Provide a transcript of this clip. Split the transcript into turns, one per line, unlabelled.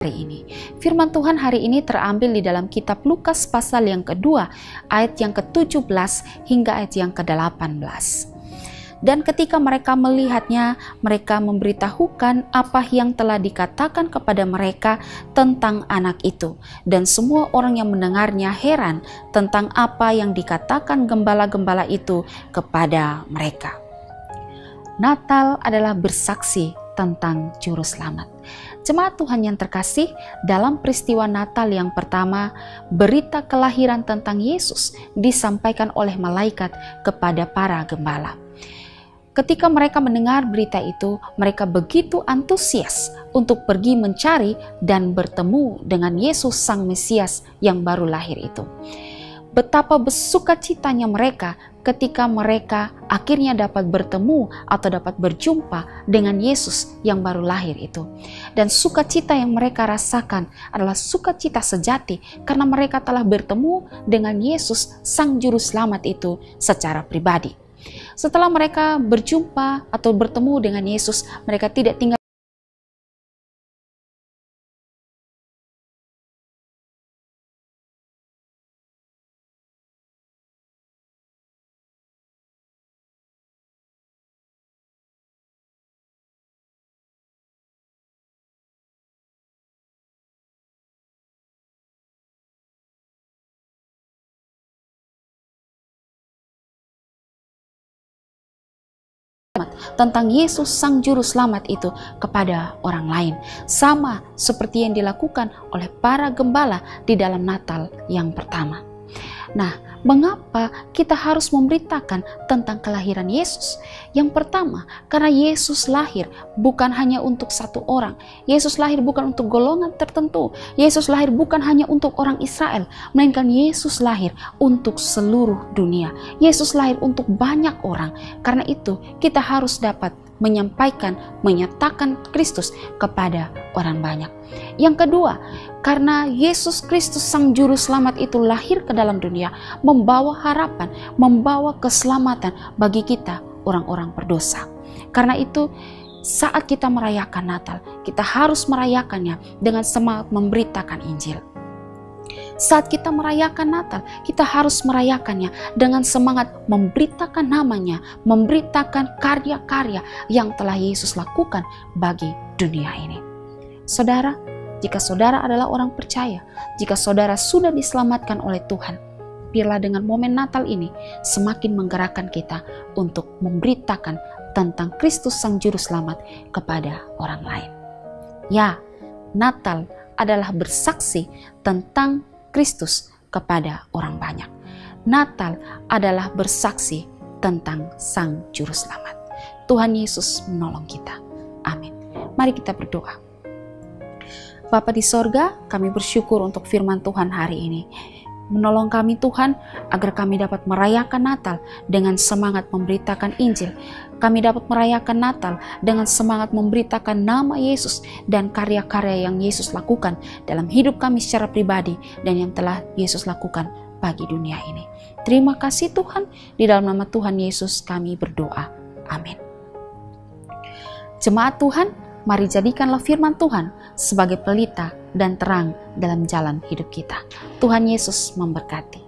hari ini. Firman Tuhan hari ini terambil di dalam kitab Lukas pasal yang kedua, ayat yang ke-17 hingga ayat yang ke-18. Dan ketika mereka melihatnya, mereka memberitahukan apa yang telah dikatakan kepada mereka tentang anak itu. Dan semua orang yang mendengarnya heran tentang apa yang dikatakan gembala-gembala itu kepada mereka. Natal adalah bersaksi tentang Juru Selamat. Jemaat Tuhan yang terkasih, dalam peristiwa Natal yang pertama, berita kelahiran tentang Yesus disampaikan oleh malaikat kepada para gembala. Ketika mereka mendengar berita itu, mereka begitu antusias untuk pergi mencari dan bertemu dengan Yesus Sang Mesias yang baru lahir itu. Betapa bersukacitanya mereka ketika mereka akhirnya dapat bertemu atau dapat berjumpa dengan Yesus yang baru lahir itu. Dan sukacita yang mereka rasakan adalah sukacita sejati karena mereka telah bertemu dengan Yesus Sang Juru Selamat itu secara pribadi. Setelah mereka berjumpa atau bertemu dengan Yesus, mereka tidak tinggal tentang Yesus Sang Juru Selamat itu kepada orang lain, sama seperti yang dilakukan oleh para gembala di dalam Natal yang pertama. Nah, mengapa kita harus memberitakan tentang kelahiran Yesus? Yang pertama, karena Yesus lahir bukan hanya untuk satu orang. Yesus lahir bukan untuk golongan tertentu. Yesus lahir bukan hanya untuk orang Israel, melainkan Yesus lahir untuk seluruh dunia. Yesus lahir untuk banyak orang. Karena itu, kita harus dapat menyampaikan, menyatakan Kristus kepada orang banyak. Yang kedua, karena Yesus Kristus Sang Juru Selamat itu lahir ke dalam dunia, membawa harapan, membawa keselamatan bagi kita orang-orang berdosa. Karena itu, saat kita merayakan Natal, kita harus merayakannya dengan semangat memberitakan Injil. Saat kita merayakan Natal, kita harus merayakannya dengan semangat memberitakan namanya, memberitakan karya-karya yang telah Yesus lakukan bagi dunia ini. Saudara, jika saudara adalah orang percaya, jika saudara sudah diselamatkan oleh Tuhan, biarlah dengan momen Natal ini semakin menggerakkan kita untuk memberitakan tentang Kristus Sang Juru Selamat kepada orang lain. Ya, Natal adalah bersaksi tentang Kristus kepada orang banyak. Natal adalah bersaksi tentang Sang Juru Selamat. Tuhan Yesus menolong kita. Amin. Mari kita berdoa. Bapa di sorga, kami bersyukur untuk firman Tuhan hari ini. Menolong kami Tuhan, agar kami dapat merayakan Natal dengan semangat memberitakan Injil. Kami dapat merayakan Natal dengan semangat memberitakan nama Yesus dan karya-karya yang Yesus lakukan dalam hidup kami secara pribadi dan yang telah Yesus lakukan bagi dunia ini. Terima kasih Tuhan, di dalam nama Tuhan Yesus kami berdoa. Amin. Jemaat Tuhan, mari jadikanlah firman Tuhan sebagai pelita dan terang dalam jalan hidup kita. Tuhan Yesus memberkati.